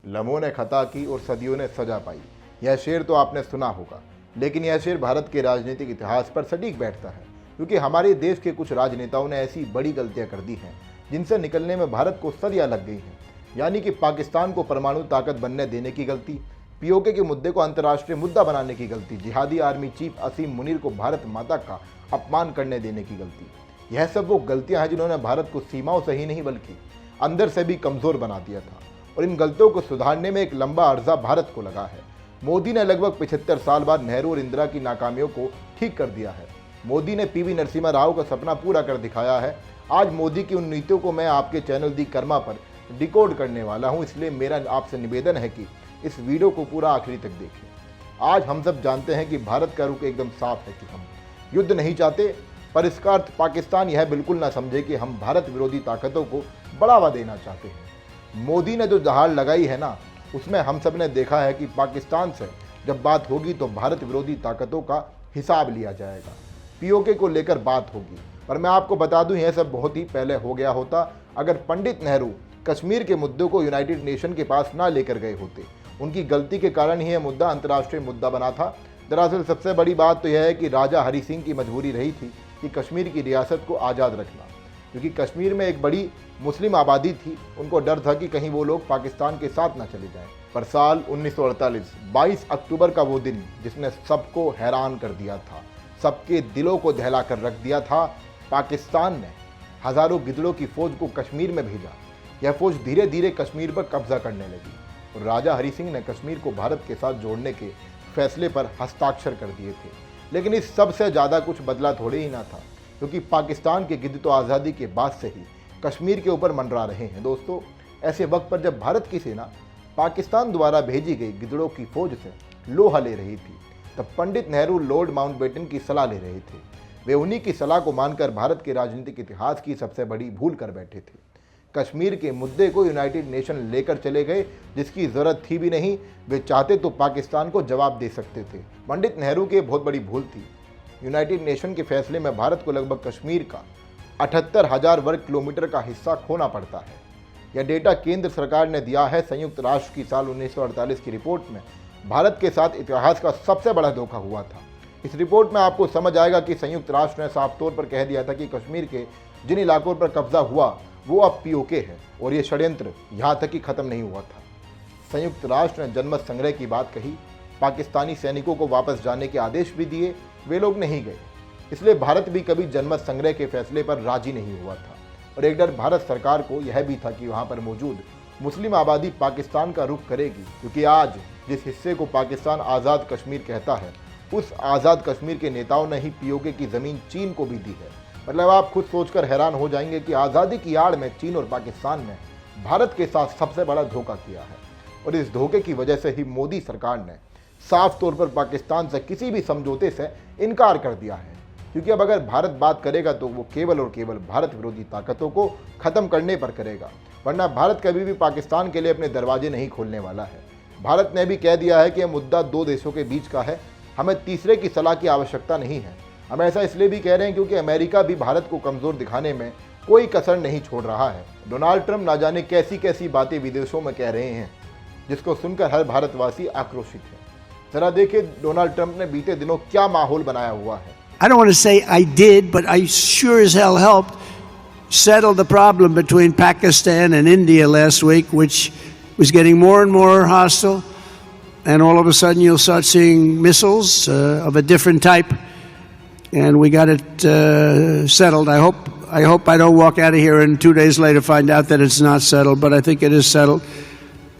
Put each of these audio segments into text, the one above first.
लम्हों ने खता की और सदियों ने सजा पाई। यह शेर तो आपने सुना होगा, लेकिन यह शेर भारत के राजनीतिक इतिहास पर सटीक बैठता है, क्योंकि हमारे देश के कुछ राजनेताओं ने ऐसी बड़ी गलतियां कर दी हैं जिनसे निकलने में भारत को सदियां लग गई हैं। यानी कि पाकिस्तान को परमाणु ताकत बनने देने की गलती, पीओके के मुद्दे को अंतर्राष्ट्रीय मुद्दा बनाने की गलती, जिहादी आर्मी चीफ असीम मुनीर को भारत माता का अपमान करने देने की गलती। यह सब वो गलतियां हैं जिन्होंने भारत को सीमाओं से ही नहीं बल्कि अंदर से भी कमज़ोर बना दिया था, और इन गलतियों को सुधारने में एक लंबा अर्जा भारत को लगा है। मोदी ने लगभग 75 साल बाद नेहरू और इंदिरा की नाकामियों को ठीक कर दिया है। मोदी ने पीवी नरसिम्हा राव का सपना पूरा कर दिखाया है। आज मोदी की उन नीतियों को मैं आपके चैनल दी कर्मा पर डिकोड करने वाला हूं, इसलिए मेरा आपसे निवेदन है कि इस वीडियो को पूरा आखिरी तक देखें। आज हम सब जानते हैं कि भारत का रुख एकदम साफ है कि हम युद्ध नहीं चाहते, पर इसका अर्थ पाकिस्तान यह बिल्कुल ना समझे कि हम भारत विरोधी ताकतों को बढ़ावा देना चाहते हैं। मोदी ने जो दहाड़ लगाई है ना, उसमें हम सब ने देखा है कि पाकिस्तान से जब बात होगी तो भारत विरोधी ताकतों का हिसाब लिया जाएगा, पीओके को लेकर बात होगी। पर मैं आपको बता दूं, यह सब बहुत ही पहले हो गया होता अगर पंडित नेहरू कश्मीर के मुद्दे को यूनाइटेड नेशन के पास ना लेकर गए होते। उनकी गलती के कारण ही यह मुद्दा अंतर्राष्ट्रीय मुद्दा बना था। दरअसल सबसे बड़ी बात तो यह है कि राजा हरि सिंह की मजबूरी रही थी कि कश्मीर की रियासत को आज़ाद रखना, क्योंकि कश्मीर में एक बड़ी मुस्लिम आबादी थी। उनको डर था कि कहीं वो लोग पाकिस्तान के साथ ना चले जाएं। पर साल 1948 22 अक्टूबर का वो दिन जिसने सबको हैरान कर दिया था, सबके दिलों को दहला कर रख दिया था। पाकिस्तान ने हज़ारों गिदड़ों की फौज को कश्मीर में भेजा। यह फौज धीरे धीरे कश्मीर पर कब्जा करने लगी और राजा हरि सिंह ने कश्मीर को भारत के साथ जोड़ने के फैसले पर हस्ताक्षर कर दिए थे। लेकिन इस सबसे ज़्यादा कुछ बदला थोड़े ही ना था, क्योंकि पाकिस्तान के गिद्ध तो आज़ादी के बाद से ही कश्मीर के ऊपर मंडरा रहे हैं। दोस्तों, ऐसे वक्त पर जब भारत की सेना पाकिस्तान द्वारा भेजी गई गिदड़ों की फौज से लोहा ले रही थी, तब पंडित नेहरू लॉर्ड माउंटबेटन की सलाह ले रहे थे। वे उन्हीं की सलाह को मानकर भारत के राजनीतिक इतिहास की सबसे बड़ी भूल कर बैठे थे। कश्मीर के मुद्दे को यूनाइटेड नेशन लेकर चले गए, जिसकी ज़रूरत थी भी नहीं। वे चाहते तो पाकिस्तान को जवाब दे सकते थे। पंडित नेहरू की बहुत बड़ी भूल थी। यूनाइटेड नेशन के फैसले में भारत को लगभग कश्मीर का 78,000 वर्ग किलोमीटर का हिस्सा खोना पड़ता है। यह डेटा केंद्र सरकार ने दिया है। संयुक्त राष्ट्र की साल 1948 की रिपोर्ट में भारत के साथ इतिहास का सबसे बड़ा धोखा हुआ था। इस रिपोर्ट में आपको समझ आएगा कि संयुक्त राष्ट्र ने साफ तौर पर कह दिया था कि कश्मीर के जिन इलाकों पर कब्जा हुआ वो अब पीओके है, और ये षड्यंत्र यहाँ तक ही खत्म नहीं हुआ था। संयुक्त राष्ट्र ने जनमत संग्रह की बात कही, पाकिस्तानी सैनिकों को वापस जाने के आदेश भी दिए, वे लोग नहीं गए। इसलिए भारत भी कभी जनमत संग्रह के फैसले पर राजी नहीं हुआ था। और एक डर भारत सरकार को यह भी था कि वहाँ पर मौजूद मुस्लिम आबादी पाकिस्तान का रुख करेगी, क्योंकि आज जिस हिस्से को पाकिस्तान आज़ाद कश्मीर कहता है, उस आज़ाद कश्मीर के नेताओं ने ही पीओके की ज़मीन चीन को भी दी है। मतलब आप खुद सोचकर हैरान हो जाएंगे कि आज़ादी की आड़ में चीन और पाकिस्तान ने भारत के साथ सबसे बड़ा धोखा किया है। और इस धोखे की वजह से ही मोदी सरकार ने साफ तौर पर पाकिस्तान से किसी भी समझौते से इनकार कर दिया है, क्योंकि अब अगर भारत बात करेगा तो वो केवल और केवल भारत विरोधी ताकतों को ख़त्म करने पर करेगा, वरना भारत कभी भी पाकिस्तान के लिए अपने दरवाजे नहीं खोलने वाला है। भारत ने भी कह दिया है कि यह मुद्दा दो देशों के बीच का है, हमें तीसरे की सलाह की आवश्यकता नहीं है। हम ऐसा इसलिए भी कह रहे हैं क्योंकि अमेरिका भी भारत को कमज़ोर दिखाने में कोई कसर नहीं छोड़ रहा है। डोनाल्ड ट्रंप ना जाने कैसी कैसी बातें विदेशों में कह रहे हैं, जिसको सुनकर हर भारतवासी आक्रोशित है। जरा देखिए डोनाल्ड ट्रंप ने बीते दिनों क्या माहौल बनाया हुआ है। I don't want to say I did, but I sure as hell helped settle the problem between Pakistan and India last week, which was getting more and more hostile. And all of a sudden you'll start seeing missiles of a different type. And we got it settled. I hope I don't walk out of here and 2 days later find out that it's not settled, but I think it is settled.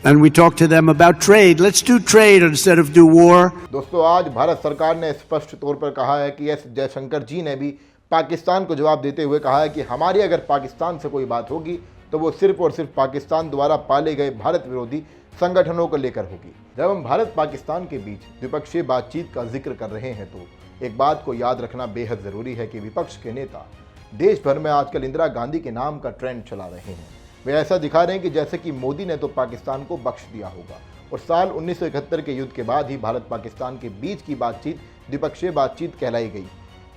And we talked to them about trade. Let's do trade instead of do war. दोस्तों, आज भारत सरकार ने स्पष्ट तौर पर कहा है कि एस जयशंकर जी ने भी पाकिस्तान को जवाब देते हुए कहा है कि हमारी अगर पाकिस्तान से कोई बात होगी तो वो सिर्फ और सिर्फ पाकिस्तान द्वारा पाले गए भारत विरोधी संगठनों को लेकर होगी। जब हम भारत पाकिस्तान के बीच द्विपक्षीय बातचीत का जिक्र कर रहे हैं तो एक बात को याद रखना बेहद ज़रूरी है कि विपक्ष के नेता देश भर में आजकल इंदिरा गांधी के नाम का ट्रेंड चला रहे हैं। वे ऐसा दिखा रहे हैं कि जैसे कि मोदी ने तो पाकिस्तान को बख्श दिया होगा, और साल 1971 के युद्ध के बाद ही भारत पाकिस्तान के बीच की बातचीत द्विपक्षीय बातचीत कहलाई गई।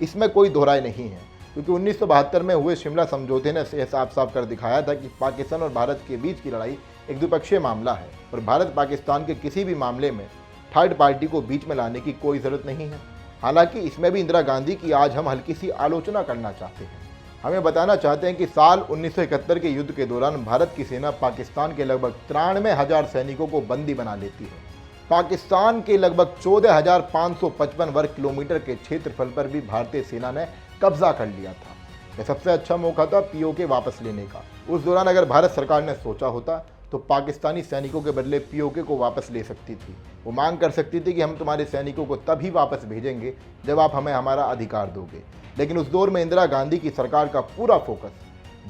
इसमें कोई दोहराए नहीं है, क्योंकि 1972 में हुए शिमला समझौते ने यह साफ साफ कर दिखाया था कि पाकिस्तान और भारत के बीच की लड़ाई एक द्विपक्षीय मामला है और भारत पाकिस्तान के किसी भी मामले में थर्ड पार्टी को बीच में लाने की कोई ज़रूरत नहीं है। हालांकि इसमें भी इंदिरा गांधी की आज हम हल्की सी आलोचना करना चाहते हैं। हमें बताना चाहते हैं कि साल 1971 के युद्ध के दौरान भारत की सेना पाकिस्तान के लगभग 93,000 सैनिकों को बंदी बना लेती है। पाकिस्तान के लगभग 14,555 वर्ग किलोमीटर के क्षेत्रफल पर भी भारतीय सेना ने कब्जा कर लिया था। यह सबसे अच्छा मौका था पीओके वापस लेने का। उस दौरान अगर भारत सरकार ने सोचा होता तो पाकिस्तानी सैनिकों के बदले पीओके को वापस ले सकती थी। वो मांग कर सकती थी कि हम तुम्हारे सैनिकों को तभी वापस भेजेंगे जब आप हमें हमारा अधिकार दोगे। लेकिन उस दौर में इंदिरा गांधी की सरकार का पूरा फोकस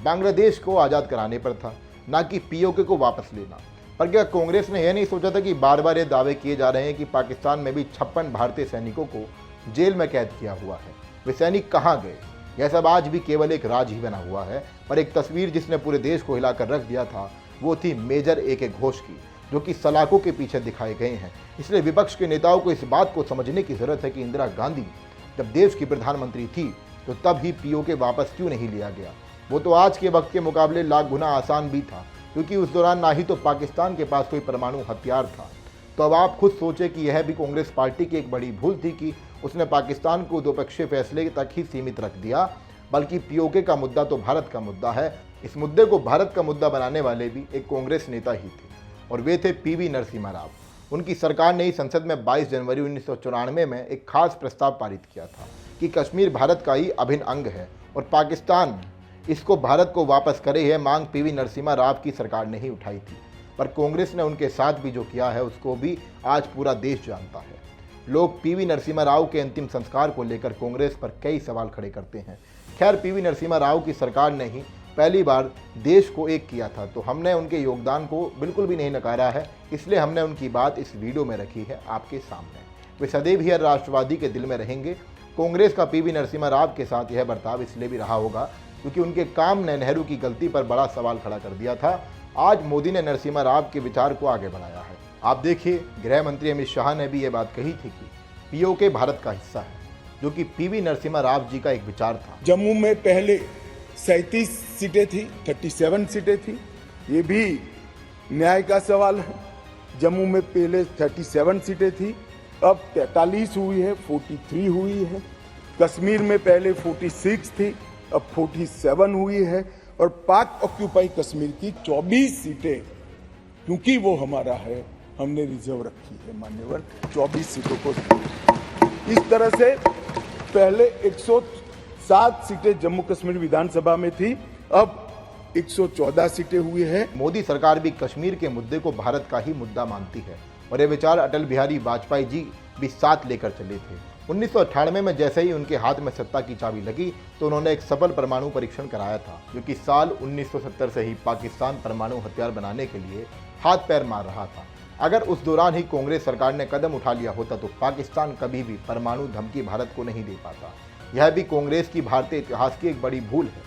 बांग्लादेश को आज़ाद कराने पर था, ना कि पीओके को वापस लेना। पर क्या कांग्रेस ने यह नहीं सोचा था कि बार बार ये दावे किए जा रहे हैं कि पाकिस्तान में भी 56 भारतीय सैनिकों को जेल में कैद किया हुआ है, वे सैनिक कहाँ गए? यह सब आज भी केवल एक राज ही बना हुआ है। पर एक तस्वीर जिसने पूरे देश को हिलाकर रख दिया था वो थी मेजर ए.के. घोष की, जो कि सलाखों के पीछे दिखाए गए हैं। इसलिए विपक्ष के नेताओं को इस बात को समझने की जरूरत है कि इंदिरा गांधी जब देश की प्रधानमंत्री थी तो तब ही पीओके वापस क्यों नहीं लिया गया। वो तो आज के वक्त के मुकाबले लाख गुना आसान भी था, क्योंकि उस दौरान ना ही तो पाकिस्तान के पास कोई परमाणु हथियार था। तो अब आप खुद सोचें कि यह भी कांग्रेस पार्टी की एक बड़ी भूल थी कि उसने पाकिस्तान को द्विपक्षीय फैसले तक ही सीमित रख दिया, बल्कि पीओके का मुद्दा तो भारत का मुद्दा है। इस मुद्दे को भारत का मुद्दा बनाने वाले भी एक कांग्रेस नेता ही थे और वे थे पीवी नरसिम्हा राव। उनकी सरकार ने ही संसद में 22 जनवरी 1994 में एक खास प्रस्ताव पारित किया था कि कश्मीर भारत का ही अभिन्न अंग है और पाकिस्तान इसको भारत को वापस करे। यह मांग पीवी नरसिम्हा राव की सरकार ने ही उठाई थी, पर कांग्रेस ने उनके साथ भी जो किया है उसको भी आज पूरा देश जानता है। लोग पीवी नरसिम्हा राव के अंतिम संस्कार को लेकर कांग्रेस पर कई सवाल खड़े करते हैं। खैर, पीवी नरसिम्हा राव की सरकार ने ही पहली बार देश को एक किया था, तो हमने उनके योगदान को बिल्कुल भी नहीं नकारा है। इसलिए हमने उनकी बात इस वीडियो में रखी है आपके सामने। वे सदैव ही हर राष्ट्रवादी के दिल में रहेंगे। कांग्रेस का पीवी नरसिम्हा राव के साथ यह बर्ताव इसलिए भी रहा होगा क्योंकि उनके काम ने नेहरू की गलती पर बड़ा सवाल खड़ा कर दिया था। आज मोदी ने नरसिम्हा राव के विचार को आगे बढ़ाया है। आप देखिए, गृह मंत्री अमित शाह ने भी ये बात कही थी कि पीओके भारत का हिस्सा है, जो कि पीवी नरसिम्हा राव जी का एक विचार था। जम्मू में पहले 37 सीटें थी, 37 सीटें थी, ये भी न्याय का सवाल है। जम्मू में पहले 37 सीटें थी, अब 43 हुई है, 43 हुई है। कश्मीर में पहले 46 थी, अब 47 हुई है। और पाक ऑक्यूपाई कश्मीर की 24 सीटें, क्योंकि वो हमारा है, हमने रिजर्व रखी है मान्यवर 24 सीटों को। इस तरह से पहले 107 सीटें जम्मू कश्मीर विधानसभा में थी, अब 114 सीटें हुई है। मोदी सरकार भी कश्मीर के मुद्दे को भारत का ही मुद्दा मानती है और ये विचार अटल बिहारी वाजपेयी जी भी साथ लेकर चले थे। 1998 में जैसे ही उनके हाथ में सत्ता की चाबी लगी तो उन्होंने एक सफल परमाणु परीक्षण कराया था, जो कि साल 1970 से ही पाकिस्तान परमाणु हथियार बनाने के लिए हाथ पैर मार रहा था। अगर उस दौरान ही कांग्रेस सरकार ने कदम उठा लिया होता तो पाकिस्तान कभी भी परमाणु धमकी भारत को नहीं दे पाता। यह भी कांग्रेस की भारतीय इतिहास की एक बड़ी भूल है।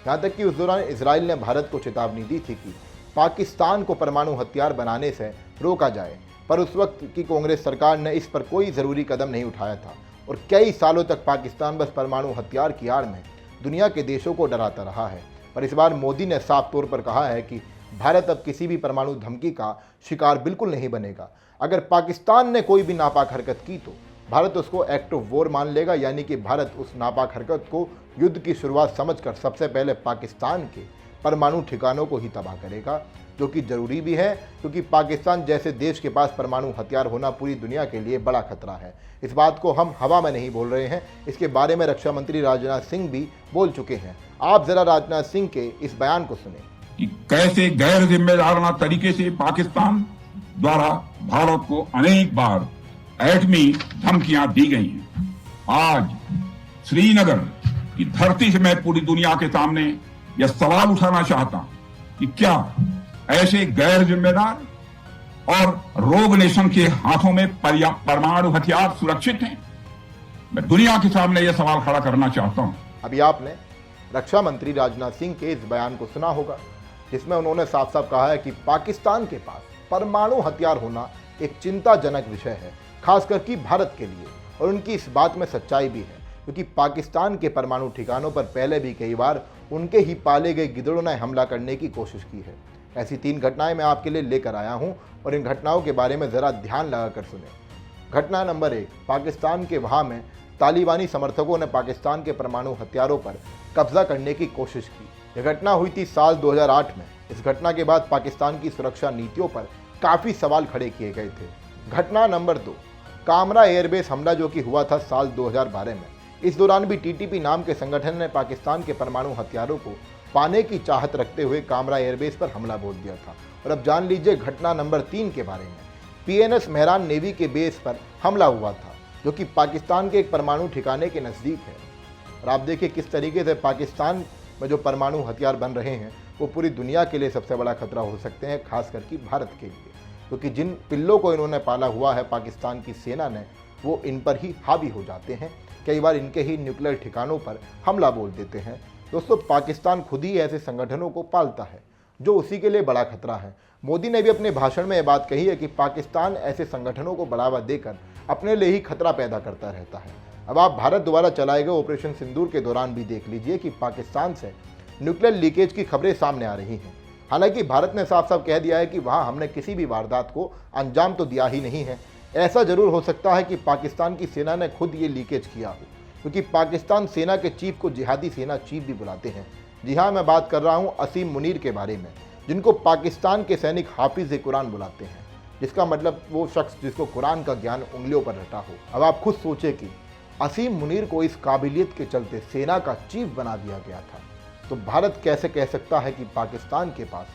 यहाँ तक कि उस दौरान इजराइल ने भारत को चेतावनी दी थी कि पाकिस्तान को परमाणु हथियार बनाने से रोका जाए, पर उस वक्त की कांग्रेस सरकार ने इस पर कोई ज़रूरी कदम नहीं उठाया था और कई सालों तक पाकिस्तान बस परमाणु हथियार की आड़ में दुनिया के देशों को डराता रहा है। पर इस बार मोदी ने साफ तौर पर कहा है कि भारत अब किसी भी परमाणु धमकी का शिकार बिल्कुल नहीं बनेगा। अगर पाकिस्तान ने कोई भी नापाक हरकत की तो भारत उसको एक्ट ऑफ वॉर मान लेगा, यानी कि भारत उस नापाक हरकत को युद्ध की शुरुआत समझकर सबसे पहले पाकिस्तान के परमाणु ठिकानों को ही तबाह करेगा, जो कि जरूरी भी है क्योंकि पाकिस्तान जैसे देश के पास परमाणु हथियार होना पूरी दुनिया के लिए बड़ा खतरा है। इस बात को हम हवा में नहीं बोल रहे हैं, इसके बारे में रक्षा मंत्री राजनाथ सिंह भी बोल चुके हैं। आप जरा राजनाथ सिंह के इस बयान को सुने कि कैसे गैर जिम्मेदाराना तरीके से पाकिस्तान द्वारा भारत को अनेक बार एटमी धमकियां दी गई हैं। आज श्रीनगर की धरती से मैं पूरी दुनिया के सामने यह सवाल उठाना चाहता हूं कि क्या ऐसे गैर जिम्मेदार और रोग नेशन के हाथों में परमाणु हथियार सुरक्षित हैं? मैं दुनिया के सामने यह सवाल खड़ा करना चाहता हूं। अभी आपने रक्षा मंत्री राजनाथ सिंह के इस बयान को सुना होगा, जिसमें उन्होंने साफ साफ कहा है कि पाकिस्तान के पास परमाणु हथियार होना एक चिंताजनक विषय है, खासकर कि भारत के लिए। और उनकी इस बात में सच्चाई भी है, क्योंकि पाकिस्तान के परमाणु ठिकानों पर पहले भी कई बार उनके ही पाले गए गिद्धड़ों ने हमला करने की कोशिश की है। ऐसी 3 घटनाएं मैं आपके लिए लेकर आया हूं और इन घटनाओं के बारे में ज़रा ध्यान लगाकर सुने। घटना नंबर 1, पाकिस्तान के वहाँ में तालिबानी समर्थकों ने पाकिस्तान के परमाणु हथियारों पर कब्जा करने की कोशिश की। यह घटना हुई थी साल 2008 में। इस घटना के बाद पाकिस्तान की सुरक्षा नीतियों पर काफ़ी सवाल खड़े किए गए थे। घटना नंबर 2, कामरा एयरबेस हमला जो कि हुआ था साल 2012 में। इस दौरान भी टीटीपी नाम के संगठन ने पाकिस्तान के परमाणु हथियारों को पाने की चाहत रखते हुए कामरा एयरबेस पर हमला बोल दिया था। और अब जान लीजिए घटना नंबर 3 के बारे में। PNS मेहरान नेवी के बेस पर हमला हुआ था जो कि पाकिस्तान के एक परमाणु ठिकाने के नज़दीक है। और आप देखिए किस तरीके से पाकिस्तान में जो परमाणु हथियार बन रहे हैं वो पूरी दुनिया के लिए सबसे बड़ा खतरा हो सकते हैं, खास करके भारत के लिए, क्योंकि जिन पिल्लों को इन्होंने पाला हुआ है पाकिस्तान की सेना ने, वो इन पर ही हावी हो जाते हैं। कई बार इनके ही न्यूक्लियर ठिकानों पर हमला बोल देते हैं। दोस्तों, पाकिस्तान खुद ही ऐसे संगठनों को पालता है जो उसी के लिए बड़ा खतरा है। मोदी ने भी अपने भाषण में यह बात कही है कि पाकिस्तान ऐसे संगठनों को बढ़ावा देकर अपने लिए ही खतरा पैदा करता रहता है। अब आप भारत द्वारा चलाए गए ऑपरेशन सिंदूर के दौरान भी देख लीजिए कि पाकिस्तान से न्यूक्लियर लीकेज की खबरें सामने आ रही हैं। हालांकि भारत ने साफ साफ कह दिया है कि वहाँ हमने किसी भी वारदात को अंजाम तो दिया ही नहीं है। ऐसा जरूर हो सकता है कि पाकिस्तान की सेना ने खुद ये लीकेज किया हो, क्योंकि पाकिस्तान सेना के चीफ को जिहादी सेना चीफ भी बुलाते हैं। जी हाँ, मैं बात कर रहा हूँ असीम मुनीर के बारे में, जिनको पाकिस्तान के सैनिक हाफिज कुरान बुलाते हैं, जिसका मतलब वो शख्स जिसको कुरान का ज्ञान उंगलियों पर रटा हो। अब आप खुद सोचे कि असीम मुनीर को इस काबिलियत के चलते सेना का चीफ बना दिया गया था, तो भारत कैसे कह सकता है कि पाकिस्तान के पास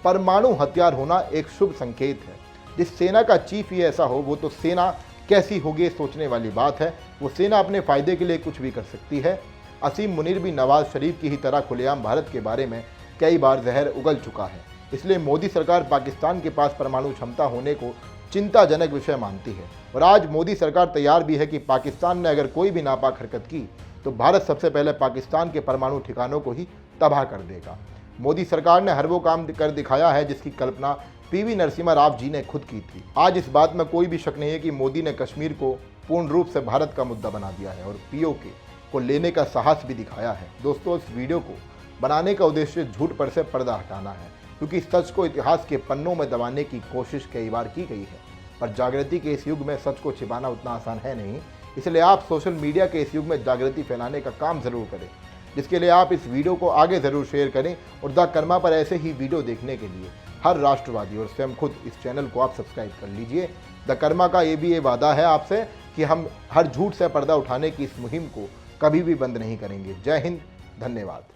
परमाणु हथियार होना एक शुभ संकेत है। जिस सेना का चीफ ही ऐसा हो, वो तो सेना कैसी होगी सोचने वाली बात है। वो सेना अपने फ़ायदे के लिए कुछ भी कर सकती है। असीम मुनीर भी नवाज शरीफ की ही तरह खुलेआम भारत के बारे में कई बार जहर उगल चुका है। इसलिए मोदी सरकार पाकिस्तान के पास परमाणु क्षमता होने को चिंताजनक विषय मानती है। और आज मोदी सरकार तैयार भी है कि पाकिस्तान ने अगर कोई भी नापाक हरकत की तो भारत सबसे पहले पाकिस्तान के परमाणु ठिकानों को ही तबाह कर देगा। मोदी सरकार ने हर वो काम कर दिखाया है जिसकी कल्पना PV नरसिम्हा राव जी ने खुद की थी। आज इस बात में कोई भी शक नहीं है कि मोदी ने कश्मीर को पूर्ण रूप से भारत का मुद्दा बना दिया है और POK को लेने का साहस भी दिखाया है। दोस्तों, इस वीडियो को बनाने का उद्देश्य झूठ पर से पर्दा हटाना है, क्योंकि सच को इतिहास के पन्नों में दबाने की कोशिश कई बार की गई है, पर जागृति के इस युग में सच को छिपाना उतना आसान है नहीं। इसलिए आप सोशल मीडिया के इस युग में जागृति फैलाने का काम ज़रूर करें, जिसके लिए आप इस वीडियो को आगे ज़रूर शेयर करें। और द कर्मा पर ऐसे ही वीडियो देखने के लिए हर राष्ट्रवादी और स्वयं खुद इस चैनल को आप सब्सक्राइब कर लीजिए। द कर्मा का ये वादा है आपसे कि हम हर झूठ से पर्दा उठाने की इस मुहिम को कभी भी बंद नहीं करेंगे। जय हिंद, धन्यवाद।